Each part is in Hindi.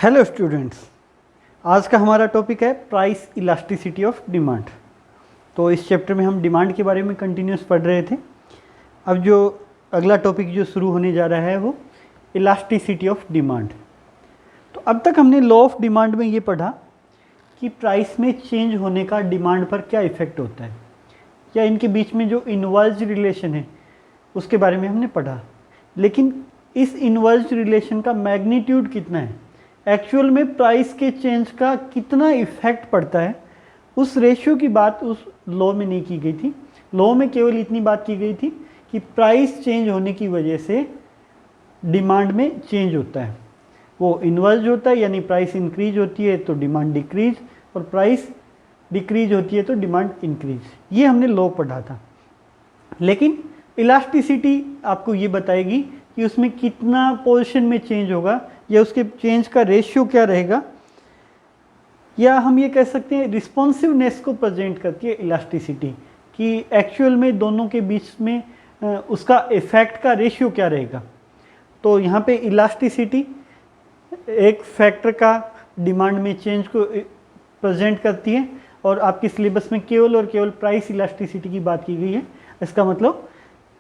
हेलो स्टूडेंट्स, आज का हमारा टॉपिक है प्राइस इलास्टिसिटी ऑफ डिमांड। तो इस चैप्टर में हम डिमांड के बारे में कंटिन्यूस पढ़ रहे थे। अब जो अगला टॉपिक जो शुरू होने जा रहा है वो इलास्टिसिटी ऑफ डिमांड। तो अब तक हमने लॉ ऑफ डिमांड में ये पढ़ा कि प्राइस में चेंज होने का डिमांड पर क्या इफ़ेक्ट होता है, या इनके बीच में जो इनवर्स रिलेशन है उसके बारे में हमने पढ़ा। लेकिन इस इनवर्स रिलेशन का मैग्नीट्यूड कितना है, एक्चुअल में प्राइस के चेंज का कितना इफेक्ट पड़ता है, उस रेशियो की बात उस लॉ में नहीं की गई थी। लॉ में केवल इतनी बात की गई थी कि प्राइस चेंज होने की वजह से डिमांड में चेंज होता है, वो इन्वर्स होता है, यानी प्राइस इंक्रीज होती है तो डिमांड डिक्रीज, और प्राइस डिक्रीज होती है तो डिमांड इंक्रीज। ये हमने लॉ पढ़ा था। लेकिन इलास्टिसिटी आपको ये बताएगी कि उसमें कितना पोजीशन में चेंज होगा, या उसके चेंज का रेशियो क्या रहेगा, या हम ये कह सकते हैं रिस्पॉन्सिवनेस को प्रेजेंट करती है इलास्टिसिटी, कि एक्चुअल में दोनों के बीच में उसका इफेक्ट का रेशियो क्या रहेगा। तो यहाँ पे इलास्टिसिटी एक फैक्टर का डिमांड में चेंज को प्रेजेंट करती है, और आपके सिलेबस में केवल और केवल प्राइस इलास्टिसिटी की बात की गई है। इसका मतलब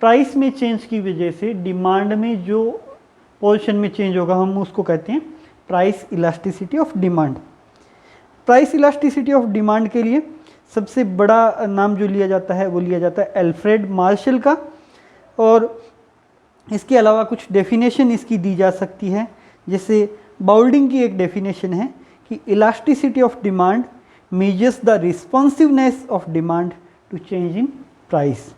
प्राइस में चेंज की वजह से डिमांड में जो पोजीशन में चेंज होगा हम उसको कहते हैं price elasticity of demand. Price elasticity of demand के लिए सबसे बड़ा नाम जो लिया जाता है वो लिया जाता है एल्फ्रेड मार्शल का, और इसके अलावा कुछ डेफिनेशन इसकी दी जा सकती है। जैसे बाउल्डिंग की एक डेफिनेशन है कि elasticity of demand measures the responsiveness of demand to change in price.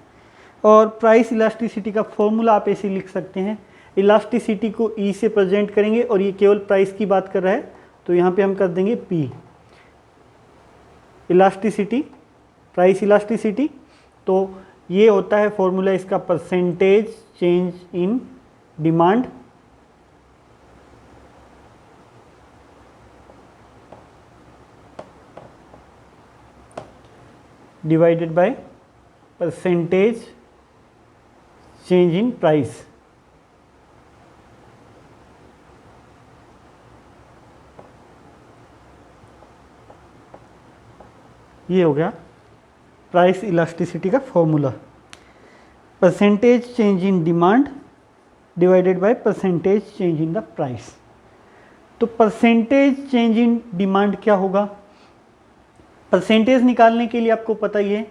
और प्राइस इलास्टिसिटी का फॉर्मूला आप ऐसे लिख सकते हैं, इलास्टिसिटी को ई से प्रेजेंट करेंगे, और ये केवल प्राइस की बात कर रहा है तो यहाँ पे हम कर देंगे पी। इलास्टिसिटी, प्राइस इलास्टिसिटी, तो ये होता है फॉर्मूला इसका percentage change in demand divided by percentage change in price. ये हो गया प्राइस इलास्टिसिटी का formula, percentage change in demand divided by percentage change in the price. तो परसेंटेज चेंज इन डिमांड क्या होगा, परसेंटेज निकालने के लिए आपको पता ही है,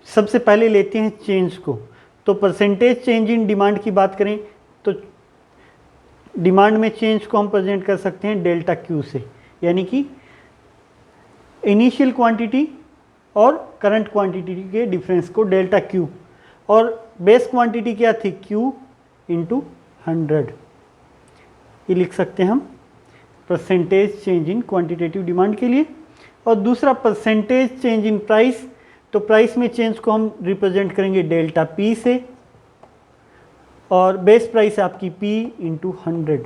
सबसे पहले लेते हैं चेंज को। तो परसेंटेज चेंज इन डिमांड की बात करें तो डिमांड में चेंज को हम प्रेजेंट कर सकते हैं डेल्टा क्यू से, यानी कि इनिशियल क्वांटिटी और करंट क्वांटिटी के डिफरेंस को डेल्टा क्यू, और बेस क्वांटिटी क्या थी क्यू इंटू 100। ये लिख सकते हैं हम percentage change in quantitative demand के लिए। और दूसरा परसेंटेज चेंज इन प्राइस, तो प्राइस में चेंज को हम रिप्रेजेंट करेंगे डेल्टा पी से, और बेस प्राइस आपकी पी इंटू 100,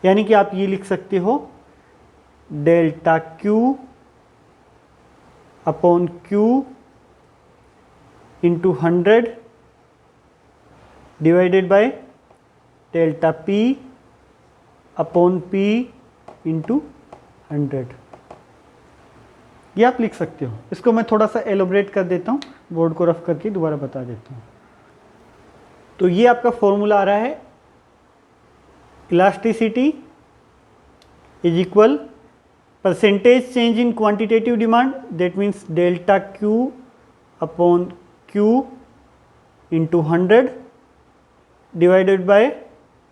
यानी कि आप ये लिख सकते हो delta Q upon Q into 100 divided by delta P upon P into 100। ये आप लिख सकते हो। इसको मैं थोड़ा सा एलोबरेट कर देता हूँ, बोर्ड को रफ करके दोबारा बता देता हूँ। तो ये आपका फॉर्मूला आ रहा है, elasticity is equal percentage change in quantitative demand, that means delta Q upon Q into 100 divided by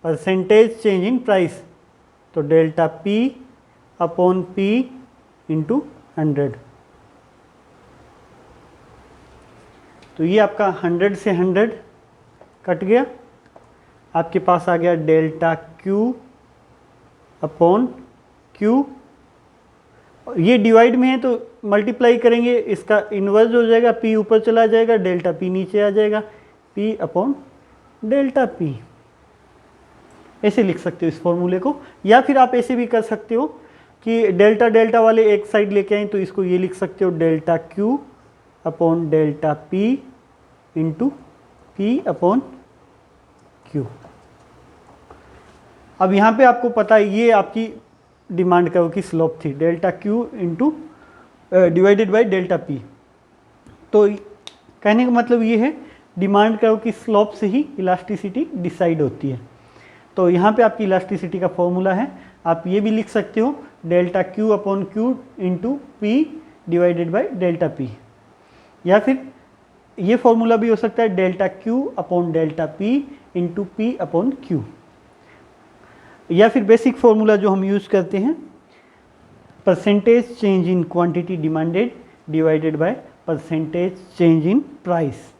percentage change in price, तो delta P upon P into 100। तो ये आपका 100 से 100 कट गया, आपके पास आ गया डेल्टा क्यू अपॉन क्यू। ये डिवाइड में है तो मल्टीप्लाई करेंगे, इसका इन्वर्स हो जाएगा, पी ऊपर चला जाएगा, डेल्टा पी नीचे आ जाएगा, पी अपॉन डेल्टा पी। ऐसे लिख सकते हो इस फॉर्मूले को। या फिर आप ऐसे भी कर सकते हो कि डेल्टा डेल्टा वाले एक साइड लेके आए, तो इसको ये लिख सकते हो delta Q upon delta P into P upon Q. अब यहाँ पे आपको पता है ये आपकी डिमांड कर्व की स्लोप थी, delta Q into divided by delta P. तो कहने का मतलब ये है डिमांड कर्व की स्लोप से ही इलास्टिसिटी डिसाइड होती है। तो यहाँ पे आपकी इलास्टिसिटी का फॉर्मूला है, आप ये भी लिख सकते हो delta Q upon Q into P divided by delta P, या फिर ये फॉर्मूला भी हो सकता है delta Q upon delta P into P upon Q, या फिर बेसिक फॉर्मूला जो हम यूज करते हैं percentage change in quantity demanded divided by percentage change in price.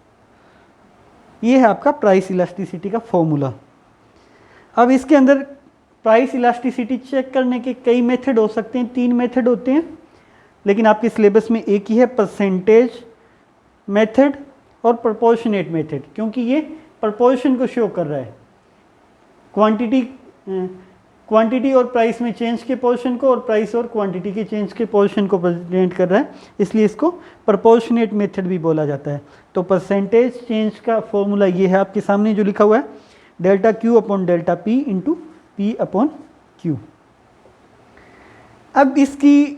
ये है आपका प्राइस इलास्टिसिटी का फॉर्मूला। अब इसके अंदर प्राइस इलास्टिसिटी चेक करने के कई मेथड हो सकते हैं, 3 मेथड होते हैं, लेकिन आपके सिलेबस में एक ही है, परसेंटेज मेथड और प्रोपोर्शनेट मेथड, क्योंकि ये प्रोपोर्शन को शो कर रहा है, क्वांटिटी और प्राइस में चेंज के पोर्शन को और प्राइस और क्वांटिटी के चेंज के पोर्शन को प्रेजेंट कर रहा है, इसलिए इसको प्रोपोर्शनेट मेथड भी बोला जाता है। तो परसेंटेज चेंज का फॉर्मूला ये है आपके सामने जो लिखा हुआ है, delta Q upon delta P into P upon Q. अब इसकी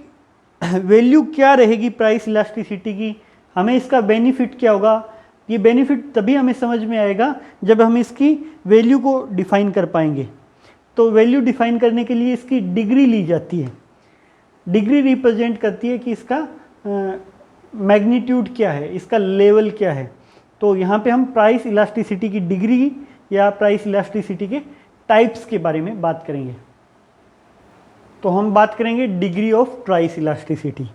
वैल्यू क्या रहेगी प्राइस इलास्टिसिटी की, हमें इसका बेनिफिट क्या होगा, ये बेनिफिट तभी हमें समझ में आएगा जब हम इसकी वैल्यू को डिफाइन कर पाएंगे। तो वैल्यू डिफाइन करने के लिए इसकी डिग्री ली जाती है, डिग्री रिप्रेजेंट करती है कि इसका मैग्नीट्यूड क्या है, इसका लेवल क्या है। तो यहाँ पे हम प्राइस इलास्टिसिटी की डिग्री या प्राइस इलास्टिसिटी के टाइप्स के बारे में बात करेंगे। तो हम बात करेंगे degree of price elasticity.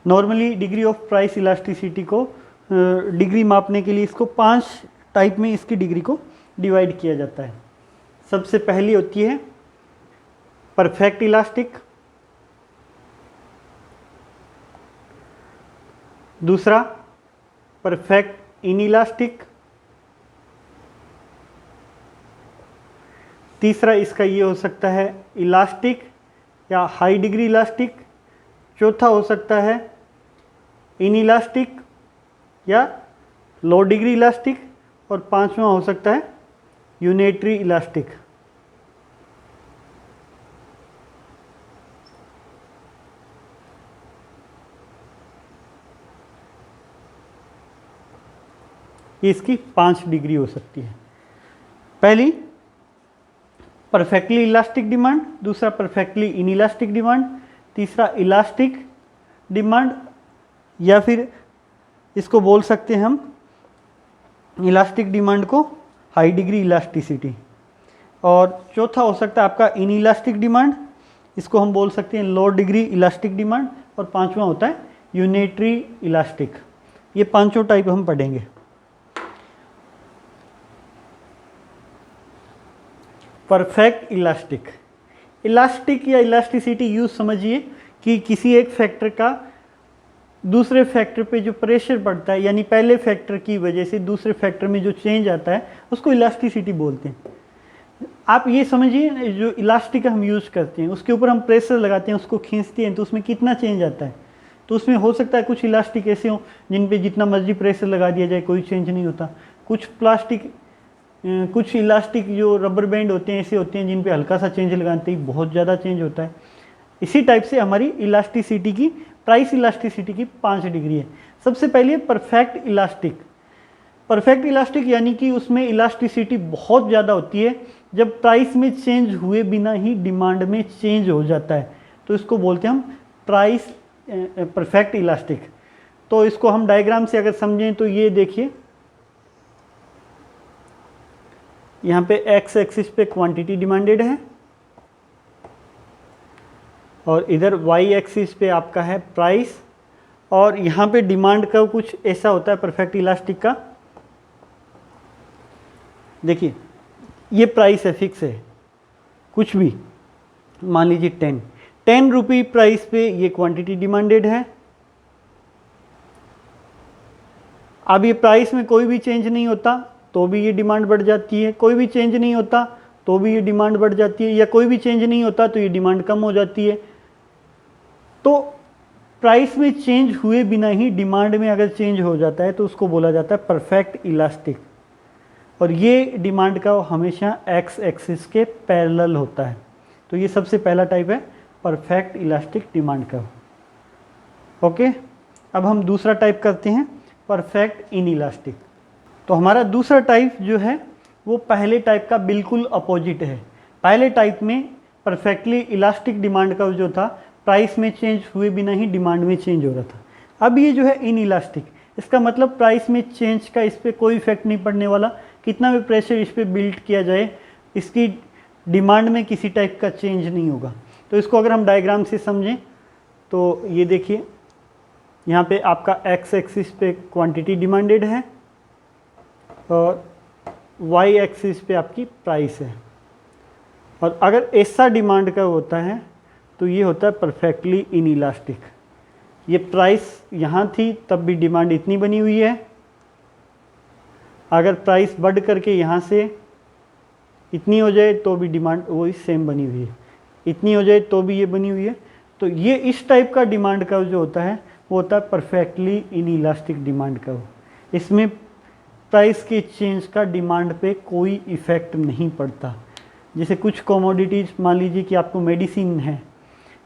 Normally degree of price elasticity को डिग्री मापने के लिए इसको 5 टाइप में इसकी डिग्री को डिवाइड किया जाता है। सबसे पहली होती है परफेक्ट इलास्टिक, दूसरा परफेक्ट इनइलास्टिक, तीसरा इसका ये हो सकता है इलास्टिक या हाई डिग्री इलास्टिक, चौथा हो सकता है इनइलास्टिक या लो डिग्री इलास्टिक, और पांचवा हो सकता है यूनिटरी इलास्टिक। इसकी 5 डिग्री हो सकती है। पहली परफेक्टली इलास्टिक डिमांड, दूसरा परफेक्टली इनइलास्टिक डिमांड, तीसरा इलास्टिक डिमांड, या फिर इसको बोल सकते हैं हम इलास्टिक डिमांड को हाई डिग्री इलास्टिसिटी, और चौथा हो सकता है आपका इनइलास्टिक डिमांड, इसको हम बोल सकते हैं लो डिग्री इलास्टिक डिमांड, और पांचवा होता है यूनिटरी इलास्टिक। ये पांचों टाइप हम पढ़ेंगे। परफेक्ट इलास्टिक, इलास्टिक या इलास्टिसिटी यूज समझिए कि किसी एक फैक्टर का दूसरे फैक्टर पे जो प्रेशर पड़ता है, यानी पहले फैक्टर की वजह से दूसरे फैक्टर में जो चेंज आता है उसको इलास्टिसिटी बोलते हैं। आप ये समझिए जो इलास्टिक हम यूज करते हैं उसके ऊपर हम प्रेशर लगाते हैं, उसको खींचते हैं तो उसमें कितना चेंज आता है। तो उसमें हो सकता है कुछ इलास्टिक ऐसे हों जिन पे जितना मर्जी प्रेशर लगा दिया जाए कोई चेंज नहीं होता, कुछ इलास्टिक जो रबर बैंड होते हैं ऐसे होते हैं जिन पे हल्का सा चेंज लगाते ही बहुत ज़्यादा चेंज होता है। इसी टाइप से हमारी इलास्टिसिटी की प्राइस इलास्टिसिटी की 5 डिग्री है। सबसे पहले परफेक्ट इलास्टिक। परफेक्ट इलास्टिक यानी कि उसमें इलास्टिसिटी बहुत ज़्यादा होती है जब प्राइस में चेंज हुए बिना ही डिमांड में चेंज हो जाता है, तो इसको बोलते हैं हम प्राइस परफेक्ट इलास्टिक। तो इसको हम डायग्राम से अगर समझें तो ये देखिए, यहाँ पे एक्स एक्सिस पे क्वांटिटी डिमांडेड है और इधर वाई एक्सिस पे आपका है प्राइस, और यहाँ पे डिमांड का कुछ ऐसा होता है परफेक्ट इलास्टिक का। देखिए ये प्राइस है, फिक्स है, कुछ भी मान लीजिए 10 रुपये प्राइस पे ये क्वांटिटी डिमांडेड है। अब ये प्राइस में कोई भी चेंज नहीं होता तो भी ये डिमांड बढ़ जाती है, कोई भी चेंज नहीं होता तो भी ये डिमांड बढ़ जाती है, या कोई भी चेंज नहीं होता तो ये डिमांड कम हो जाती है। तो प्राइस में चेंज हुए बिना ही डिमांड में अगर चेंज हो जाता है तो उसको बोला जाता है परफेक्ट इलास्टिक। और ये डिमांड का हमेशा एक्स एक्सिस के पैरेलल होता है। तो ये सबसे पहला टाइप है perfect elastic demand curve. Okay, अब हम दूसरा टाइप करते हैं परफेक्ट इन इलास्टिक। तो हमारा दूसरा टाइप जो है वो पहले टाइप का बिल्कुल अपोजिट है। पहले टाइप में परफेक्टली इलास्टिक डिमांड कर्व जो था प्राइस में चेंज हुए बिना ही डिमांड में चेंज हो रहा था। अब ये जो है इन इलास्टिक, इसका मतलब प्राइस में चेंज का इस पर कोई इफेक्ट नहीं पड़ने वाला। कितना भी प्रेशर इस पर बिल्ड किया जाए, इसकी डिमांड में किसी टाइप का चेंज नहीं होगा। तो इसको अगर हम डायग्राम से समझें तो ये देखिए, यहाँ पे आपका एक्स एक्सिस पे क्वांटिटी डिमांडेड है और वाई एक्सिस पे आपकी प्राइस है। और अगर ऐसा डिमांड का होता है तो ये होता है परफेक्टली इन इलास्टिक। ये प्राइस यहाँ थी तब भी डिमांड इतनी बनी हुई है, अगर प्राइस बढ़ करके यहाँ से इतनी हो जाए तो भी डिमांड वही सेम बनी हुई है, इतनी हो जाए तो भी ये बनी हुई है। तो ये इस टाइप का डिमांड कर्व जो होता है वो होता है perfectly in elastic demand curve. इसमें प्राइस के चेंज का डिमांड पे कोई इफ़ेक्ट नहीं पड़ता। जैसे कुछ कमोडिटीज़, मान लीजिए कि आपको मेडिसिन है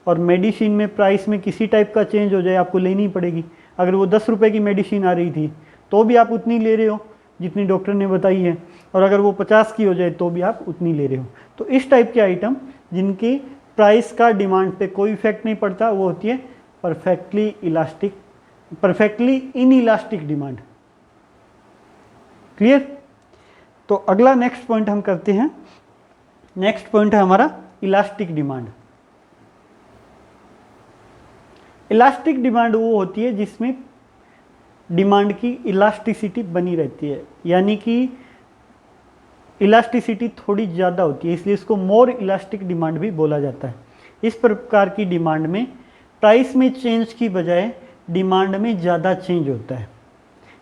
और मेडिसिन में प्राइस में किसी टाइप का चेंज हो जाए आपको लेनी पड़ेगी। अगर वो 10 रुपये की मेडिसिन आ रही थी तो भी आप उतनी ले रहे हो जितनी डॉक्टर ने बताई है, और अगर वो 50 की हो जाए तो भी आप उतनी ले रहे हो। तो इस टाइप के आइटम जिनकी प्राइस का डिमांड पे कोई इफेक्ट नहीं पड़ता वो होती है perfectly elastic, perfectly in elastic demand. Clear? तो अगला नेक्स्ट पॉइंट हम करते हैं। नेक्स्ट पॉइंट है हमारा इलास्टिक डिमांड। इलास्टिक डिमांड वो होती है जिसमें डिमांड की इलास्टिसिटी बनी रहती है, यानी कि इलास्टिसिटी थोड़ी ज़्यादा होती है, इसलिए इसको मोर इलास्टिक डिमांड भी बोला जाता है। इस प्रकार की डिमांड में प्राइस में चेंज की बजाय डिमांड में ज़्यादा चेंज होता है।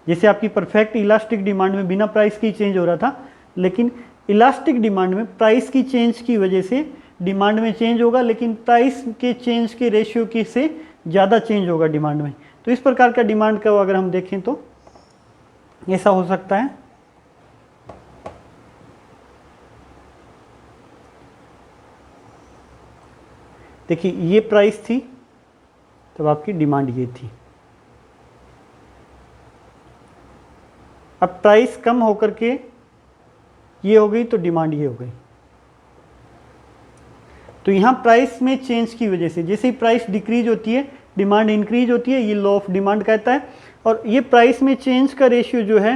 जैसे आपकी परफेक्ट इलास्टिक डिमांड में बिना प्राइस की चेंज हो रहा था, लेकिन इलास्टिक डिमांड में प्राइस की चेंज की वजह से डिमांड में चेंज होगा, लेकिन प्राइस के चेंज के रेशियो की से ज़्यादा चेंज होगा डिमांड में। तो इस प्रकार का डिमांड का अगर हम देखें तो ऐसा हो सकता है। देखिए ये प्राइस थी तब आपकी डिमांड ये थी, अब प्राइस कम होकर के ये हो गई तो डिमांड ये हो गई। तो यहाँ प्राइस में चेंज की वजह से जैसे ही प्राइस डिक्रीज होती है डिमांड इंक्रीज होती है, ये लॉ ऑफ डिमांड कहता है। और ये प्राइस में चेंज का रेशियो जो है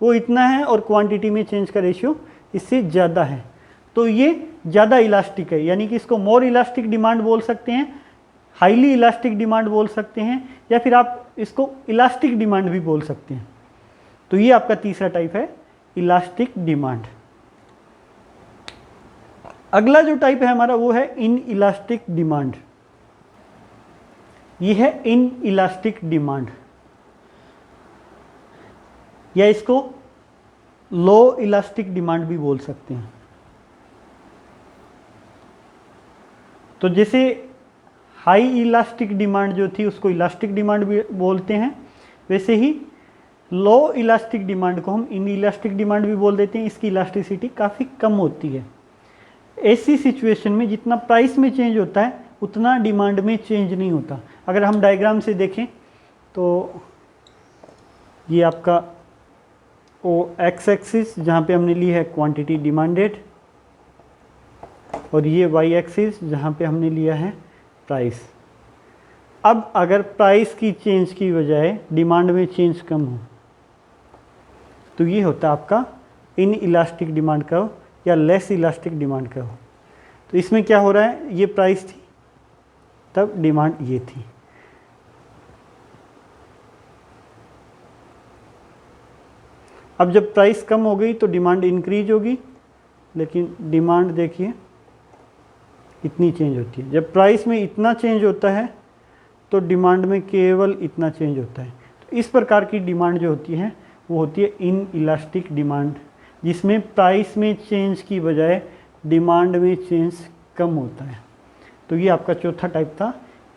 वो इतना है और क्वांटिटी में चेंज का रेशियो इससे ज़्यादा है, तो ये ज़्यादा इलास्टिक है। यानी कि इसको मोर इलास्टिक डिमांड बोल सकते हैं, हाईली इलास्टिक डिमांड बोल सकते हैं, या फिर आप इसको इलास्टिक डिमांड भी बोल सकते हैं। तो ये आपका तीसरा टाइप है इलास्टिक डिमांड। अगला जो टाइप है हमारा वो है इन इलास्टिक डिमांड। ये है इन इलास्टिक डिमांड, या इसको लो इलास्टिक डिमांड भी बोल सकते हैं। तो जैसे हाई इलास्टिक डिमांड जो थी उसको इलास्टिक डिमांड भी बोलते हैं, वैसे ही लो इलास्टिक डिमांड को हम इन इलास्टिक डिमांड भी बोल देते हैं। इसकी इलास्टिसिटी काफ़ी कम होती है। ऐसी सिचुएशन में जितना प्राइस में चेंज होता है उतना डिमांड में चेंज नहीं होता। अगर हम डायग्राम से देखें तो ये आपका ओ एक्स एक्सिस जहाँ पे हमने ली है क्वांटिटी डिमांडेड, और ये वाई एक्सिस जहाँ पे हमने लिया है प्राइस। अब अगर प्राइस की चेंज की बजाय डिमांड में चेंज कम हो तो ये होता है आपका इन इलास्टिक डिमांड कर्व या लेस इलास्टिक डिमांड कर्व। तो इसमें क्या हो रहा है, ये प्राइस थी तब डिमांड ये थी। अब जब प्राइस कम हो गई तो डिमांड इंक्रीज होगी, लेकिन डिमांड देखिए इतनी चेंज होती है। जब प्राइस में इतना चेंज होता है तो डिमांड में केवल इतना चेंज होता है। तो इस प्रकार की डिमांड जो होती है वो होती है इन इलास्टिक डिमांड, जिसमें प्राइस में चेंज की बजाय डिमांड में चेंज कम होता है। तो ये आपका चौथा टाइप था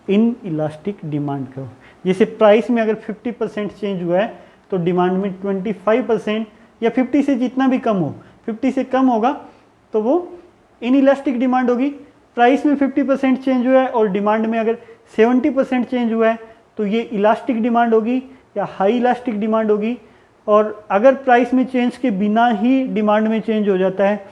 इन इलास्टिक डिमांड का। जैसे प्राइस में अगर 50% चेंज हुआ है तो डिमांड में 25% या 50 से जितना भी कम हो, 50 से कम होगा तो वो इनइलास्टिक डिमांड होगी। प्राइस में 50% चेंज हुआ है और डिमांड में अगर 70% चेंज हुआ है तो ये इलास्टिक डिमांड होगी या हाई इलास्टिक डिमांड होगी। और अगर प्राइस में चेंज के बिना ही डिमांड में चेंज हो जाता है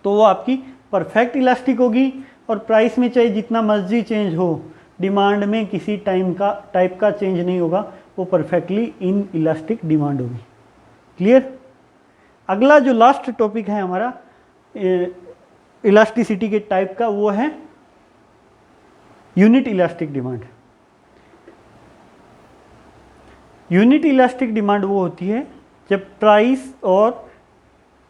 तो वो आपकी परफेक्ट इलास्टिक होगी। और प्राइस में चाहे जितना मर्जी चेंज हो, डिमांड में किसी टाइप का चेंज नहीं होगा, वो परफेक्टली इन इलास्टिक डिमांड होगी। क्लियर। अगला जो लास्ट टॉपिक है हमारा इलास्टिसिटी के टाइप का, वो है unit elastic demand. Unit elastic demand वो होती है जब प्राइस और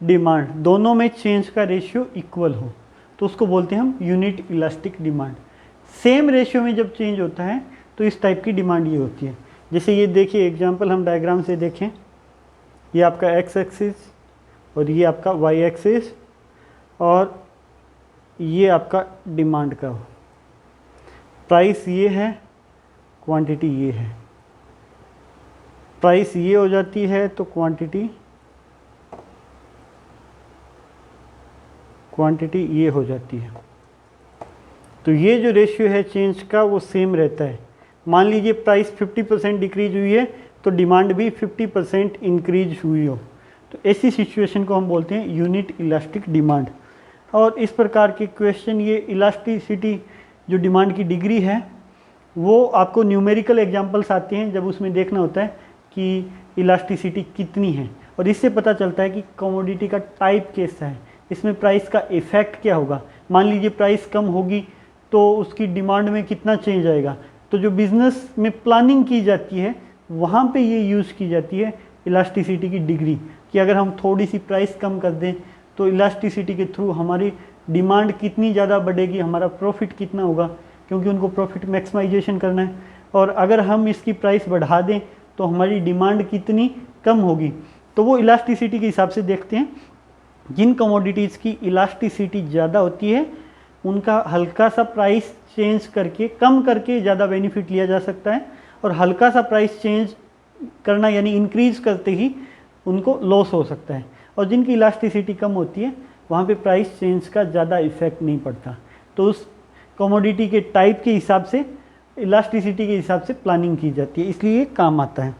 डिमांड दोनों में चेंज का रेशियो इक्वल हो, तो उसको बोलते हैं हम unit elastic demand. Same ratio में जब चेंज होता है तो इस टाइप की डिमांड ये होती है। जैसे ये देखिए एग्जांपल हम डायग्राम से देखें, ये आपका एक्स एक्सिस और ये आपका वाई एक्सिस और ये आपका डिमांड का, प्राइस ये है, क्वांटिटी ये है। प्राइस ये हो जाती है तो क्वांटिटी ये हो जाती है। तो ये जो रेशियो है चेंज का वो सेम रहता है। मान लीजिए प्राइस 50% डिक्रीज हुई है तो डिमांड भी 50% इंक्रीज हुई हो, तो ऐसी सिचुएशन को हम बोलते हैं यूनिट इलास्टिक डिमांड। और इस प्रकार के क्वेश्चन, ये इलास्टिसिटी जो डिमांड की डिग्री है वो आपको न्यूमेरिकल एग्जांपल्स आते हैं जब उसमें देखना होता है कि इलास्टिसिटी कितनी है, और इससे पता चलता है कि कमोडिटी का टाइप कैसा है, इसमें प्राइस का इफ़ेक्ट क्या होगा। मान लीजिए प्राइस कम होगी तो उसकी डिमांड में कितना चेंज आएगा। तो जो बिज़नेस में प्लानिंग की जाती है वहाँ पे ये यूज़ की जाती है इलास्टिसिटी की डिग्री, कि अगर हम थोड़ी सी प्राइस कम कर दें तो इलास्टिसिटी के थ्रू हमारी डिमांड कितनी ज़्यादा बढ़ेगी, हमारा प्रॉफिट कितना होगा, क्योंकि उनको प्रॉफिट मैक्सिमाइजेशन करना है। और अगर हम इसकी प्राइस बढ़ा दें तो हमारी डिमांड कितनी कम होगी। तो वो इलास्टिसिटी के हिसाब से देखते हैं। जिन कमोडिटीज़ की इलास्टिसिटी ज़्यादा होती है उनका हल्का सा प्राइस चेंज करके, कम करके ज़्यादा बेनिफिट लिया जा सकता है, और हल्का सा प्राइस चेंज करना यानी इंक्रीज करते ही उनको लॉस हो सकता है। और जिनकी इलास्टिसिटी कम होती है वहाँ पे प्राइस चेंज का ज़्यादा इफेक्ट नहीं पड़ता। तो उस कमोडिटी के टाइप के हिसाब से, इलास्टिसिटी के हिसाब से प्लानिंग की जाती है, इसलिए ये काम आता है।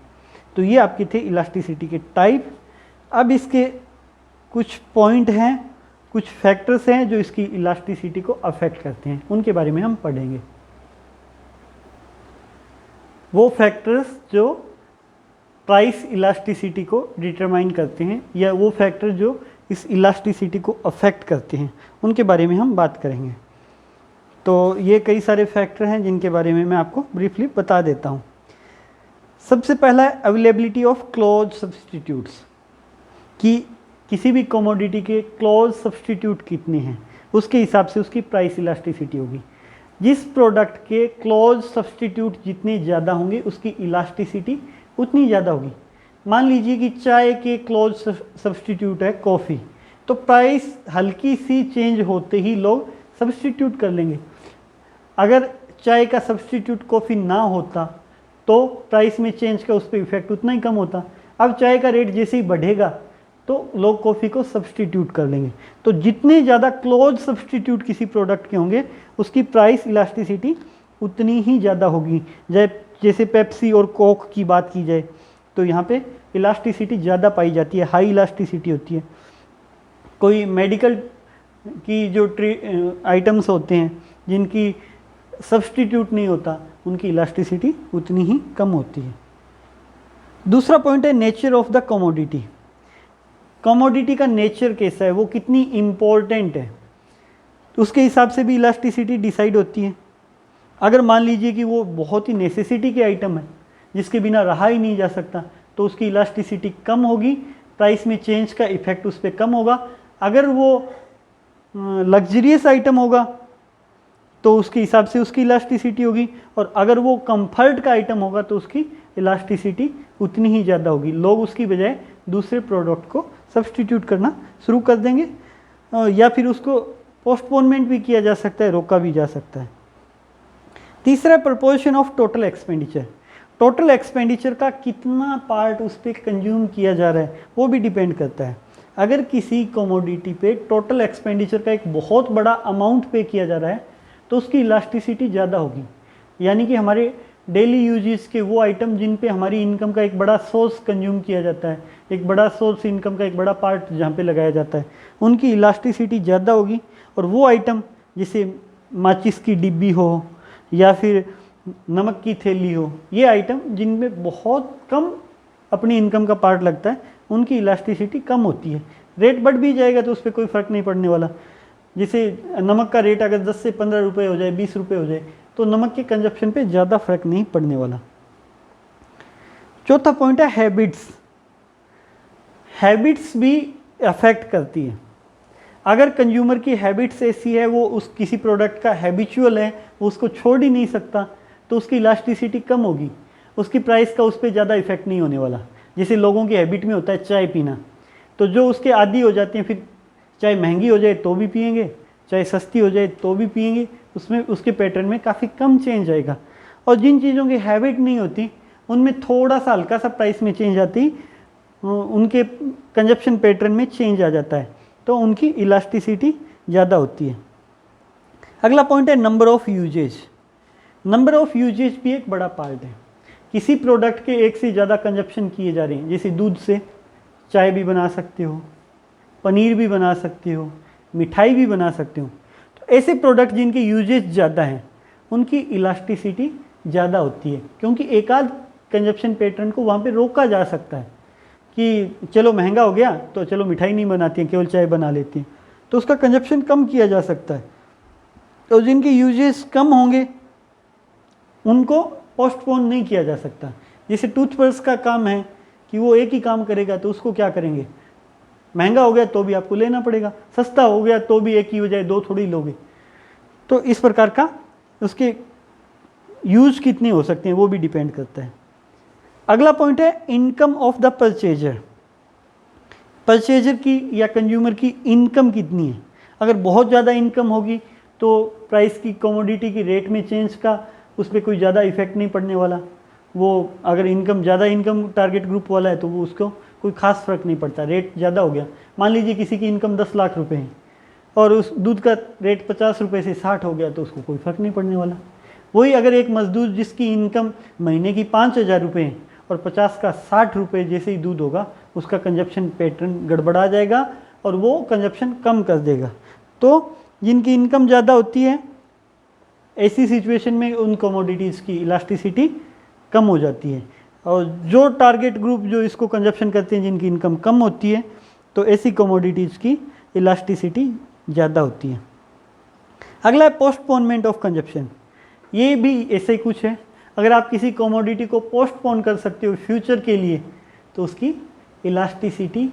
तो ये आपके थे इलास्टिसिटी के टाइप। अब इसके कुछ पॉइंट हैं, कुछ फैक्टर्स हैं जो इसकी इलास्टिसिटी को अफेक्ट करते हैं, उनके बारे में हम पढ़ेंगे। वो फैक्टर्स जो प्राइस इलास्टिसिटी को डिटरमाइन करते हैं, या वो फैक्टर जो इस इलास्टिसिटी को अफेक्ट करते हैं, उनके बारे में हम बात करेंगे। तो ये कई सारे फैक्टर हैं जिनके बारे में मैं आपको ब्रीफली बता देता हूँ। सबसे पहला है अवेलेबिलिटी ऑफ क्लोज सब्सटीट्यूट्स, कि किसी भी कमोडिटी के क्लोज सब्सटीट्यूट कितने हैं उसके हिसाब से उसकी प्राइस इलास्टिसिटी होगी। जिस प्रोडक्ट के क्लोज सब्सटीट्यूट जितने ज़्यादा होंगे उसकी इलास्टिसिटी उतनी ज़्यादा होगी। मान लीजिए कि चाय के क्लोज सब्सटीट्यूट है कॉफ़ी, तो प्राइस हल्की सी चेंज होते ही लोग सब्सटीट्यूट कर लेंगे। अगर चाय का सब्सटीट्यूट कॉफ़ी ना होता तो प्राइस में चेंज का उस पर इफेक्ट उतना ही कम होता। अब चाय का रेट जैसे ही बढ़ेगा तो लोग कॉफ़ी को सब्सटीट्यूट कर लेंगे। तो जितने ज़्यादा क्लोज सब्सटीट्यूट किसी प्रोडक्ट के होंगे उसकी प्राइस इलास्टिसिटी उतनी ही ज़्यादा होगी। जैसे पेप्सी और कोक की बात की जाए तो यहाँ पे इलास्टिसिटी ज़्यादा पाई जाती है, हाई इलास्टिसिटी होती है। कोई मेडिकल की जो आइटम्स होते हैं जिनकी सब्सटीट्यूट नहीं होता उनकी इलास्टिसिटी उतनी ही कम होती है। दूसरा पॉइंट है nature of the commodity. Commodity का नेचर कैसा है, वो कितनी इम्पोर्टेंट है, तो उसके हिसाब से भी इलास्टिसिटी डिसाइड होती है। अगर मान लीजिए कि वो बहुत ही नेसेसिटी के आइटम है जिसके बिना रहा ही नहीं जा सकता तो उसकी इलास्टिसिटी कम होगी, प्राइस में चेंज का इफेक्ट उस पर कम होगा। अगर वो लग्जरियस आइटम होगा तो उसके हिसाब से उसकी इलास्टिसिटी होगी, और अगर वो कंफर्ट का आइटम होगा तो उसकी इलास्टिसिटी उतनी ही ज़्यादा होगी। लोग उसकी बजाय दूसरे प्रोडक्ट को सब्सटीट्यूट करना शुरू कर देंगे, या फिर उसको पोस्टपोनमेंट भी किया जा सकता है, रोका भी जा सकता है। तीसरा proportion of total expenditure. Total expenditure का कितना पार्ट उस पर कंज्यूम किया जा रहा है वो भी डिपेंड करता है। अगर किसी कमोडिटी पे टोटल एक्सपेंडिचर का एक बहुत बड़ा अमाउंट पे किया जा रहा है तो उसकी इलास्टिसिटी ज़्यादा होगी, यानी कि हमारे डेली यूजेस के वो आइटम जिन पे हमारी इनकम का एक बड़ा सोर्स कंज्यूम किया जाता है, एक बड़ा सोर्स इनकम का एक बड़ा पार्ट जहाँ पे लगाया जाता है, उनकी इलास्टिसिटी ज़्यादा होगी। और वो आइटम जैसे माचिस की डिब्बी हो या फिर नमक की थैली हो, ये आइटम जिनमें बहुत कम अपनी इनकम का पार्ट लगता है, उनकी इलास्टिसिटी कम होती है। रेट बढ़ भी जाएगा तो उस पर कोई फ़र्क नहीं पड़ने वाला। जैसे नमक का रेट अगर 10 से 15 रुपये हो जाए, 20 रुपये हो जाए, तो नमक के कंजप्शन पे ज़्यादा फर्क नहीं पड़ने वाला। चौथा पॉइंट है हैबिट्स। हैबिट्स भी अफेक्ट करती है। अगर कंज्यूमर की हैबिट्स ऐसी है, वो उस किसी प्रोडक्ट का हैबिचुअल है, वो उसको छोड़ ही नहीं सकता, तो उसकी इलास्टिसिटी कम होगी, उसकी प्राइस का उस पर ज़्यादा इफेक्ट नहीं होने वाला। जैसे लोगों की हैबिट में होता है चाय पीना, तो जो उसके आदी हो जाते हैं, फिर चाहे महंगी हो जाए तो भी पियेंगे, चाहे सस्ती हो जाए तो भी पियेंगे, उसमें उसके पैटर्न में काफ़ी कम चेंज आएगा। और जिन चीज़ों की हैबिट नहीं होती उनमें थोड़ा सा हल्का सा प्राइस में चेंज आती, उनके कंजप्शन पैटर्न में चेंज आ जाता है, तो उनकी इलास्टिसिटी ज़्यादा होती है। अगला पॉइंट है number of uses. Number of uses भी एक बड़ा पार्ट है। किसी प्रोडक्ट के एक से ज़्यादा कंजप्शन किए जा रहे हैं, जैसे दूध से चाय भी बना सकते हो, पनीर भी बना सकते हो, मिठाई भी बना सकते हो, तो ऐसे प्रोडक्ट जिनके यूजेज ज़्यादा हैं उनकी इलास्टिसिटी ज़्यादा होती है, क्योंकि एक आध कंजप्शन पैटर्न को वहाँ पे रोका जा सकता है कि चलो महंगा हो गया तो चलो मिठाई नहीं बनाती हैं, केवल चाय बना लेती हैं, तो उसका कंजप्शन कम किया जा सकता है। तो जिनके यूजेस कम होंगे उनको पोस्टपोन नहीं किया जा सकता। जैसे टूथब्रश का काम है कि वो एक ही काम करेगा, तो उसको क्या करेंगे, महंगा हो गया तो भी आपको लेना पड़ेगा, सस्ता हो गया तो भी एक ही हो जाए, दो थोड़ी लोगे। तो इस प्रकार का उसके यूज कितने हो सकते हैं वो भी डिपेंड करता है। अगला पॉइंट है income of the purchaser. Purchaser की या कंज्यूमर की इनकम कितनी है। अगर बहुत ज़्यादा इनकम होगी तो प्राइस की, कमोडिटी की रेट में चेंज का उस पर कोई ज़्यादा इफेक्ट नहीं पड़ने वाला। वो अगर इनकम ज़्यादा इनकम टारगेट ग्रुप वाला है तो वो उसको कोई खास फर्क नहीं पड़ता। रेट ज़्यादा हो गया, मान लीजिए किसी की इनकम 10 लाख रुपए है और उस दूध का रेट 50 रुपये से 60 हो गया, तो उसको कोई फ़र्क नहीं पड़ने वाला। वही अगर एक मजदूर जिसकी इनकम महीने की 5,000 रुपये है और 50 का 60 रुपये जैसे ही दूध होगा, उसका कंजप्शन पैटर्न गड़बड़ा जाएगा और वो कंजप्शन कम कर देगा। तो जिनकी इनकम ज़्यादा होती है, ऐसी सिचुएशन में उन कमोडिटीज़ की इलास्टिसिटी कम हो जाती है। और जो टारगेट ग्रुप जो इसको कंजप्शन करते हैं, जिनकी इनकम कम होती है, तो ऐसी कमोडिटीज़ की इलास्टिसिटी ज़्यादा होती है। अगला है पोस्टपोनमेंट ऑफ कंजप्शन। ये भी ऐसे ही कुछ है। अगर आप किसी कमोडिटी को पोस्टपोन कर सकते हो फ्यूचर के लिए, तो उसकी इलास्टिसिटी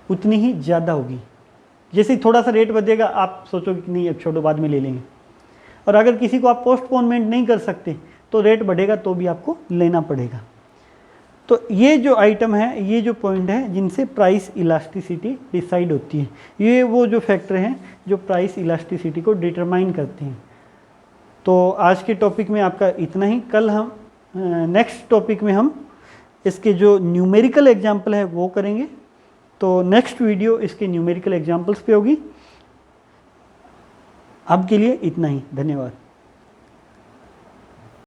उतनी ही ज़्यादा होगी। जैसे ही थोड़ा सा रेट बढ़ेगा, आप सोचोगे कि नहीं अब छोड़ो बाद में ले लेंगे। और अगर किसी को आप पोस्टपोनमेंट नहीं कर सकते तो रेट बढ़ेगा तो भी आपको लेना पड़ेगा। तो ये जो आइटम है, ये जो पॉइंट है जिनसे प्राइस इलास्टिसिटी डिसाइड होती है, ये वो जो फैक्टर हैं जो प्राइस इलास्टिसिटी को डिटरमाइन करते हैं। तो आज के टॉपिक में आपका इतना ही। कल हम नेक्स्ट टॉपिक में हम इसके जो न्यूमेरिकल एग्जाम्पल है वो करेंगे। तो नेक्स्ट वीडियो इसके न्यूमेरिकल एग्जाम्पल्स पे होगी। अब के लिए इतना ही, धन्यवाद।